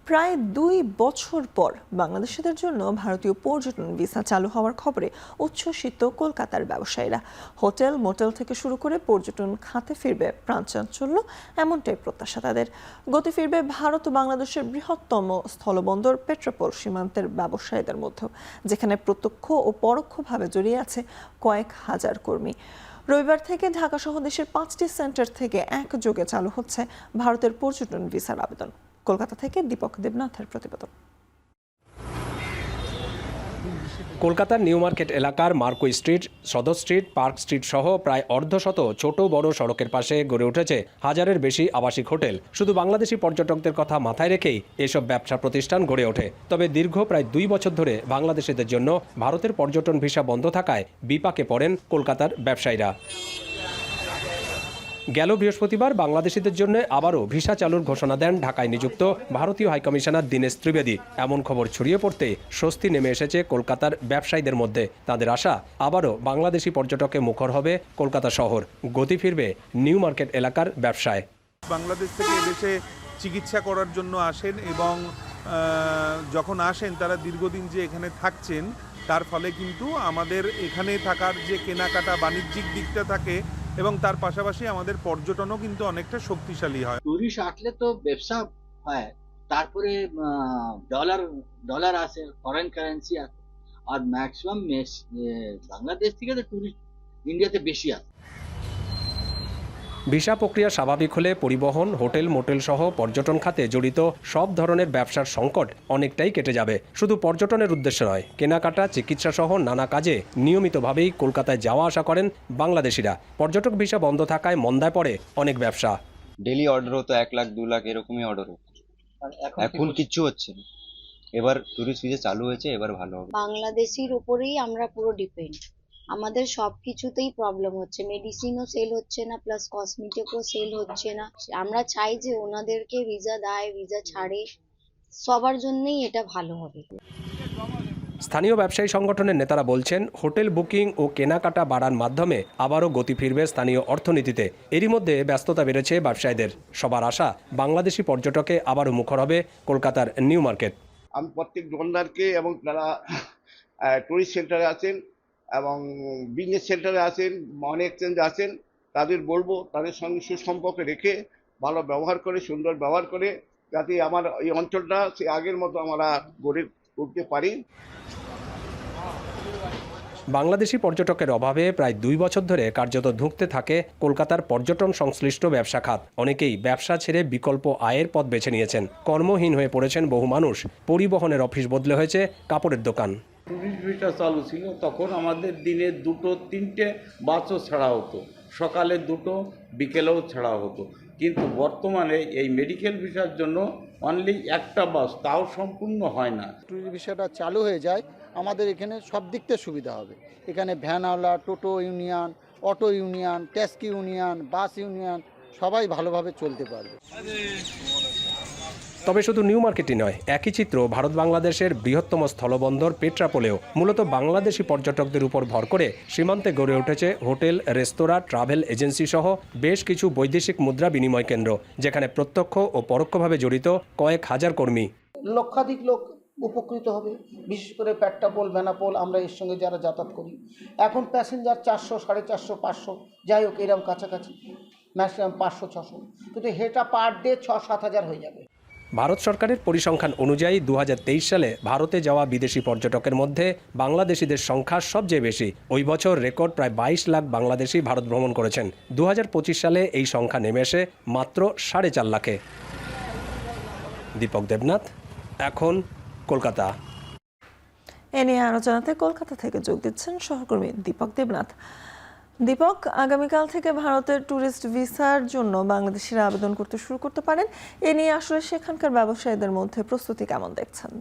প্রায় 2 বছর পর বাংলাদেশিদের জন্য ভারতীয় পর্যটন ভিসা চালু হওয়ার খবরে উচ্ছ্বসিত কলকাতার ব্যবসায়ীরা। হোটেল মোটেল থেকে শুরু করে পর্যটন খাতে ফিরবে প্রাণচাঞ্চল্য, এমনটাই প্রত্যাশা তাদের। গতি ফিরবে ভারত ও বাংলাদেশের বৃহত্তম স্থলবন্দর পেট্রাপোল সীমান্তের ব্যবসায়ীদের মধ্যে, যেখানে প্রত্যক্ষ ও পরোক্ষভাবে জড়িয়ে আছে কয়েক হাজার কর্মী। রবিবার থেকে ঢাকা সহ দেশের 5টি সেন্টার থেকে একযোগে চালু হচ্ছে ভারতের পর্যটন ভিসার আবেদন। কলকাতা থেকে দীপক দেবনাথের প্রতিবেদন। কলকাতার নিউ মার্কেট এলাকার মার্কো স্ট্রিট, সদর স্ট্রিট, পার্ক স্ট্রিট সহ প্রায় অর্ধশত ছোট বড় সড়কের পাশে গড়ে উঠেছে হাজারের বেশি আবাসিক হোটেল। শুধু বাংলাদেশি পর্যটকদের কথা মাথায় রেখেই এসব ব্যবসা প্রতিষ্ঠান গড়ে ওঠে। তবে দীর্ঘ প্রায় 2 বছর ধরে বাংলাদেশিদের জন্য ভারতের পর্যটন ভিসা বন্ধ থাকায় বিপাকে পড়েন কলকাতার ব্যবসায়ীরা। গেল বৃহস্পতিবার বাংলাদেশিদের জন্য আবারও ভিসা চালুর ঘোষণা দেন ঢাকায় নিযুক্ত ভারতীয় হাইকমিশনার দীনেশ ত্রিবেদী। এমন খবর ছড়িয়ে পড়তে স্বস্তি নেমে এসেছে কলকাতার ব্যবসায়ীদের মধ্যে। তাদের আশা, আবারও বাংলাদেশি পর্যটকে মুখর হবে কলকাতা শহর, গতি ফিরবে নিউ মার্কেট এলাকার ব্যবসায়। বাংলাদেশ থেকে এদেশে চিকিৎসা করার জন্য আসেন এবং যখন আসেন তারা দীর্ঘদিন যে এখানে থাকছেন, তার ফলে কিন্তু আমাদের এখানে থাকার যে কেনাকাটা বাণিজ্যিক দিকটা থাকে এবং তার পাশাপাশি আমাদের পর্যটনও কিন্তু অনেকটা শক্তিশালী হয়। টুরিস্ট আসলে তো ব্যবসা হয়, তারপরে ডলার আসে, ফরেন কারেন্সি আসে, আর ম্যাক্সিমাম বাংলাদেশ থেকে তো টুরিস্ট ইন্ডিয়াতে বেশি আসে। ভিসা প্রক্রিয়া স্বাভাবিক হলে পরিবহন, হোটেল মোটেল সহ পর্যটন খাতে জড়িত সব ধরনের ব্যবসার সংকট অনেকটাই কেটে যাবে। শুধু পর্যটনের উদ্দেশ্যে নয়, কেনাকাটা, চিকিৎসা সহ নানা কাজে নিয়মিতভাবেই কলকাতায় যাওয়া আসা করেন বাংলাদেশিরা। পর্যটক ভিসা বন্ধ থাকায় মন্দায় পড়ে অনেক ব্যবসা। ডেলি অর্ডার হতো 1 লাখ 2 লাখ এরকমই অর্ডার হতো, এখন কিচ্ছু হচ্ছে না। এবার টুরিস্ট ভিসা চালু হয়েছে, এবার ভালো হবে। বাংলাদেশির উপরেই আমরা পুরো ডিপেন্ড, আমাদের সবকিছুতেই প্রবলেম হচ্ছে, মেডিসিনও সেল হচ্ছে না, প্লাস কসমেটিকও সেল হচ্ছে না। আমরা চাই যে ওনাদেরকে ভিসা দেয়, ভিসা ছাড়ে, সবার জন্যই এটা ভালো হবে। স্থানীয় ব্যবসায়ী সংগঠনের নেতারা বলছেন, হোটেল বুকিং ও কেনাকাটা বাড়ার মাধ্যমে আবারও গতি ফিরবে স্থানীয় অর্থনীতিতে। এরই মধ্যে ব্যস্ততা বেড়েছে ব্যবসায়ীদের। সবার আশা, বাংলাদেশি পর্যটকে আবারও মুখর হবে কলকাতার নিউ মার্কেট। আমি প্রত্যেক দোকানদারকে এবং যারা টুরিস্ট সেন্টারে আছেন এবং বিজনেস সেন্টারে আছেন, মানি এক্সচেঞ্জে আছেন, তাদের বলবো তাদের সঙ্গে সুসম্পর্ক রেখে ভালো ব্যবহার করে, সুন্দর ব্যবহার করে, যাতে আমার এই অঞ্চলটা সে আগের মতো আমরা গড়ে তুলতে পারি। বাংলাদেশি পর্যটকের অভাবে প্রায় 2 বছর ধরে কার্যত ধুঁকতে থাকে কলকাতার পর্যটন সংশ্লিষ্ট ব্যবসা খাত। অনেকেই ব্যবসা ছেড়ে বিকল্প আয়ের পথ বেছে নিয়েছেন। কর্মহীন হয়ে পড়েছেন বহু মানুষ। পরিবহনের অফিস বদলে হয়েছে কাপড়ের দোকান। টুরিস্ট ভিসা চালু ছিল তখন আমাদের দিনে 2-3টে বাসও ছাড়া হতো, সকালে 2টো, বিকেলেও ছাড়া হতো। কিন্তু বর্তমানে এই মেডিকেল ভিসার জন্য অনলি একটা বাস, তাও সম্পূর্ণ হয় না। টুরিস্ট ভিসাটা চালু হয়ে যায়, আমাদের এখানে সব দিক থেকে সুবিধা হবে। এখানে ভ্যানওয়ালা, toto union, auto union, taxi union, bus union সবাই ভালোভাবে চলতে পারবে। তবে শুধু নিউ মার্কেটই নয়, একই চিত্র ভারত বাংলাদেশের বৃহত্তম স্থলবন্দর পেট্রাপোলেও। মূলত বাংলাদেশি পর্যটকদের উপর ভর করে সীমান্তে গড়ে উঠেছে হোটেল, রেস্তোরাঁ, ট্রাভেল এজেন্সি সহ বেশ কিছু বৈদেশিক মুদ্রা বিনিময় কেন্দ্র, যেখানে প্রত্যক্ষ ও পরোক্ষভাবে জড়িত কয়েক হাজার কর্মী। লক্ষাধিক লোক উপকৃত হবে, বিশেষ করে পেট্রাপোল, বেনাপোল, আমরা এর সঙ্গে যারা যাতায়াত করি। এখন প্যাসেঞ্জার 400, 450, 500, যাই হোক এরকম কাছাকাছি, ম্যাক্সিমাম 500-600, কিন্তু এটা পার ডে 6-7 হাজার হয়ে যাবে। ভারত সরকারের পরিসংখ্যান অনুযায়ী 2023 সালে ভারতে যাওয়া বিদেশি পর্যটকের মধ্যে বাংলাদেশিদের সংখ্যা সবচেয়ে বেশি। ওই বছর রেকর্ড প্রায় 22 লাখ বাংলাদেশি ভারত ভ্রমণ করেছেন। 2025 সালে এই সংখ্যা নেমে এসে মাত্র 4.5 লাখে। দীপক দেবনাথ, এখন কলকাতা। এ নিয়ে আলোচনাতে কলকাতা থেকে যোগ দিচ্ছেন সহকর্মী দীপক দেবনাথ। দীপক, আগামীকাল থেকে ভারতের ট্যুরিস্ট ভিসার জন্য বাংলাদেশিরা আবেদন করতে শুরু করতে পারেন। এ নিয়ে আসলে সেখানকার ব্যবসায়ীদের মধ্যে প্রস্তুতি কেমন দেখছেন?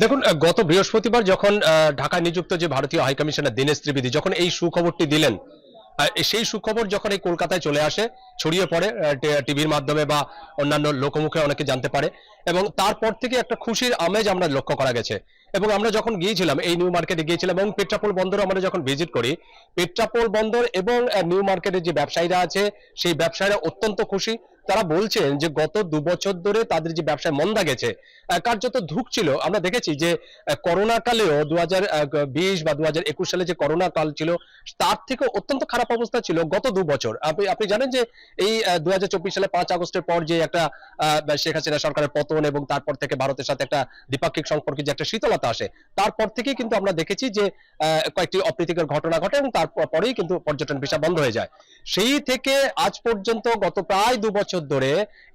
দেখুন, গত বৃহস্পতিবার যখন ঢাকায় নিযুক্ত যে ভারতীয় হাইকমিশনার দীনেশ ত্রিবেদী যখন এই সুখবরটি দিলেন, সেই সুখবর যখন এই কলকাতায় চলে আসে, ছড়িয়ে পড়ে টিভির মাধ্যমে বা অন্যান্য লোকমুখে অনেকে জানতে পারে, এবং তারপর থেকে একটা খুশির আমেজ আমরা লক্ষ্য করা গেছে। এবং আমরা যখন গিয়েছিলাম এই নিউ মার্কেটে গিয়েছিলাম এবং পেট্রাপোল বন্দর আমরা যখন ভিজিট করি, পেট্রাপোল বন্দর এবং নিউ মার্কেটের যে ব্যবসায়ীরা আছে সেই ব্যবসায়ীরা অত্যন্ত খুশি। তারা বলছেন যে গত 2 বছর ধরে তাদের যে ব্যবসায় মন্দা গেছে, কার্যত ধুঁকছিল। আমরা দেখেছি যে করোনা কালেও 2020 বা 2021 সালে যে করোনা কাল ছিল তার থেকে অত্যন্ত খারাপ অবস্থা ছিল গত 2 বছর। আপনি জানেন যে এই 2024 সালে 5 আগস্টের পর যে একটা শেখ হাসিনা সরকারের পতন এবং তারপর থেকে ভারতের সাথে একটা দ্বিপাক্ষিক সম্পর্কে যে একটা শীতলতা আসে, তারপর থেকেই কিন্তু আমরা দেখেছি যে কয়েকটি অপ্রীতিকর ঘটনা ঘটে এবং তারপরেই কিন্তু পর্যটন ভিসা বন্ধ হয়ে যায়। সেই থেকে আজ পর্যন্ত গত প্রায় 2 বছর ধরে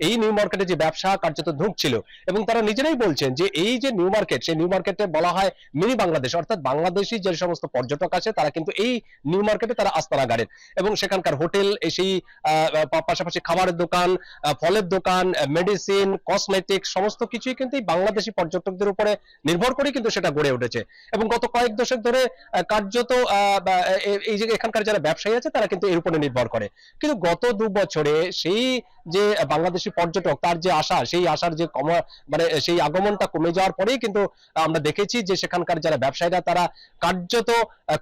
এই নিউ মার্কেটে যে ব্যবসা কার্যত ধুঁকছিল এবং তারা নিজেরাই বলছেন যে এই যে নিউ মার্কেট, সেই নিউ মার্কেটে বলা হয় মিনি বাংলাদেশ, অর্থাৎ বাংলাদেশি যে সমস্ত পর্যটক আছে তারা কিন্তু এই নিউ মার্কেটে তারা আস্তানা গাড়েন এবং সেখানকার হোটেল, সেই পাশাপাশি খাবারের দোকান, ফলের দোকান, মেডিসিন, কসমেটিক সমস্ত কিছুই কিন্তু এই বাংলাদেশি পর্যটকদের উপরে নির্ভর করে কিন্তু সেটা গড়ে উঠেছে এবং গত কয়েক দশক ধরে কার্যত এই যে এখানকার যারা ব্যবসায়ী আছে তারা কিন্তু এর উপরে নির্ভর করে। কিন্তু গত 2 বছরে সেই যে বাংলাদেশি পর্যটক তার যে আশা, সেই আশার যে মানে সেই আগমনটা কমে যাওয়ার পরেই কিন্তু আমরা দেখেছি যে সেখানকার যারা ব্যবসায়ীরা তারা কার্যত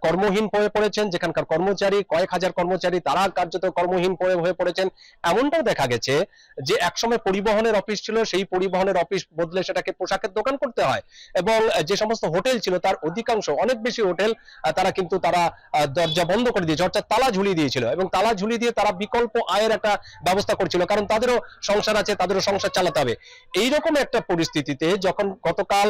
কর্মহীন হয়ে পড়েছেন। যেখানকার কর্মচারী, কয়েক হাজার কর্মচারী, তারা কার্যত কর্মহীন হয়ে পড়েছেন। এমনটাও দেখা গেছে যে একসময় পরিবহনের অফিস ছিল, সেই পরিবহনের অফিস বদলে সেটাকে পোশাকের দোকান করতে হয় এবং যে সমস্ত হোটেল ছিল তার অধিকাংশ, অনেক বেশি হোটেল তারা কিন্তু দরজা বন্ধ করে দিয়েছে, অর্থাৎ তালা ঝুলিয়ে দিয়েছিল এবং তালা ঝুলিয়ে দিয়ে তারা বিকল্প আয়ের একটা ব্যবস্থা করছিল, কারণ তাদেরও সংসার আছে, তাদেরও সংসার চালাতে হবে। এইরকম একটা পরিস্থিতিতে যখন গতকাল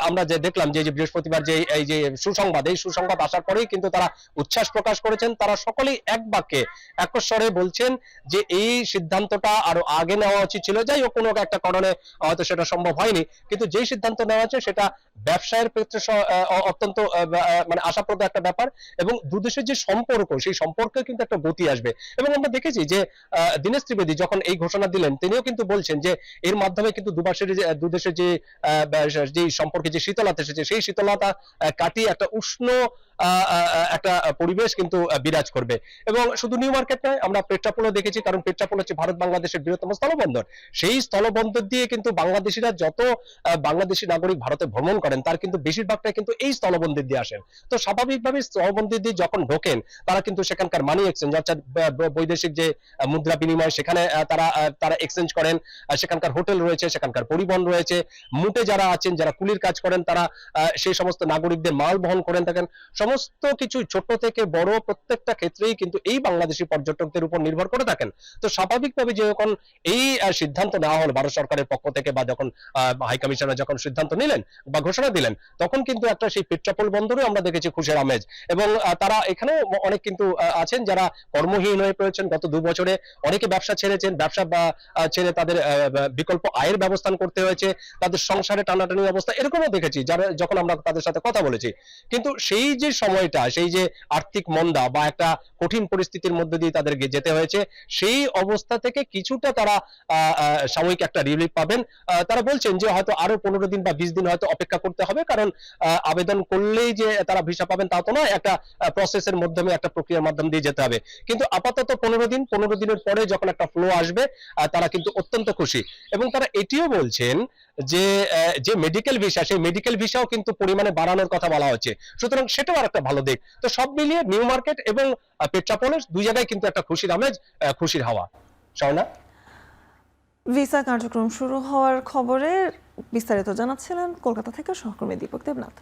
আমরা যে দেখলাম যে বৃহস্পতিবার যে এই যে সুসংবাদ, এই সুসংবাদ আসার পরেই কিন্তু তারা উচ্ছ্বাস প্রকাশ করেছেন। তারা সকলেই এক বাক্যে একস্বরে বলছেন যে এই সিদ্ধান্তটা আরো আগে নেওয়া উচিত ছিল। যাই হোক, কোনো একটা কারণে হয়তো সেটা সম্ভব হয়নি, কিন্তু যেই সিদ্ধান্ত নেওয়া হয়েছে সেটা ব্যবসায়ের ক্ষেত্রে অত্যন্ত মানে আশাপ্রদ একটা ব্যাপার এবং দুদেশের যে সম্পর্ক, সেই সম্পর্কে কিন্তু একটা গতি আসবে। এবং আমরা দেখেছি যে দীনেশ ত্রিবেদী যখন এই ঘোষণা দিলেন তিনিও কিন্তু বলছেন যে এর মাধ্যমে কিন্তু দুদেশের যে সম্পর্কে যে শীতলতা এসেছে সেই শীতলতা কাটিয়ে একটা উষ্ণ একটা পরিবেশ কিন্তু বিরাজ করবে। এবং শুধু নিউ মার্কেট নয়, আমরা পেট্রাপোলও দেখেছি, কারণ পেট্রাপোল হচ্ছে ভারত বাংলাদেশের বৃহত্তম স্থলবন্দর। সেই স্থলবন্দর দিয়ে কিন্তু বাংলাদেশিরা যত বাংলাদেশি নাগরিক ভারতে ভ্রমণ করেন তার কিন্তু বেশিরভাগটাই কিন্তু এই স্থলবন্দর দিয়ে আসেন। তো স্বাভাবিকভাবে স্থলবন্দর দিয়ে যখন ঢোকেন তারা কিন্তু সেখানকার মানি এক্সচেঞ্জ, অর্থাৎ বৈদেশিক যে মুদ্রা বিনিময়, সেখানে তারা এক্সচেঞ্জ করেন। সেখানকার হোটেল রয়েছে, সেখানকার পরিবহন রয়েছে, মুটে যারা আছেন, যারা কুলির কাজ করেন, তারা সেই সমস্ত নাগরিকদের মাল বহন করেন থাকেন। সমস্ত কিছু ছোট থেকে বড় প্রত্যেকটা ক্ষেত্রেই কিন্তু এই বাংলাদেশি পর্যটকদের উপর নির্ভর করে থাকেন। তো স্বাভাবিকভাবে যখন এই সিদ্ধান্ত নেওয়া হলো ভারত সরকারের পক্ষ থেকে, বা যখন হাই কমিশনার যখন সিদ্ধান্ত নিলেন বা ঘোষণা দিলেন, তখন কিন্তু একটা সেই পেট্রাপোল বন্দরে আমরা দেখেছি খুশির আমেজ। এবং তারা এখানেও অনেক কিন্তু আছেন যারা কর্মহীন হয়ে পড়েছেন গত 2 বছরে, অনেকে ব্যবসা ছেড়েছেন, ব্যবসা ছেড়ে তাদের বিকল্প আয়ের ব্যবস্থা করতে হয়েছে, তাদের সংসারে টানাটানি অবস্থা এরকমও দেখেছি যারা যখন আমরা তাদের সাথে কথা বলেছি। কিন্তু সেই যে সময়টা, সেই যে আর্থিক মন্দা বা একটা কঠিন পরিস্থিতির মধ্যে দিয়ে তাদেরকে যেতে হয়েছে, সেই অবস্থা থেকে কিছুটা তারা সাময়িক একটা রিলিফ পাবেন। তারা বলছেন যে হয়তো আরো 15 দিন বা 20 দিন হয়তো অপেক্ষা করতে হবে, কারণ আবেদন করলেই যে তারা ভিসা পাবেন তা তো নয়, একটা প্রসেসের মাধ্যমে, একটা প্রক্রিয়ার মাধ্যম দিয়ে যেতে হবে। কিন্তু আপাতত 15 দিনের পরে যখন একটা ফ্লো আসবে তারা কিন্তু অত্যন্ত খুশি। এবং তারা এটিও বলছেন যে মেডিকেল ভিসা, সেই মেডিকেল ভিসাও কিন্তু পরিমাণে বাড়ানোর কথা বলা হচ্ছে, সুতরাং সেটাও আর একটা ভালো দিক। তো সব মিলিয়ে নিউ মার্কেট এবং পেট্রাপোলের দুই জায়গায় কিন্তু একটা খুশির আমেজ, খুশির হাওয়া। শাওনা, ভিসা কার্যক্রম শুরু হওয়ার খবরে বিস্তারিত জানাচ্ছিলেন কলকাতা থেকে সহকর্মী দীপক দেবনাথ।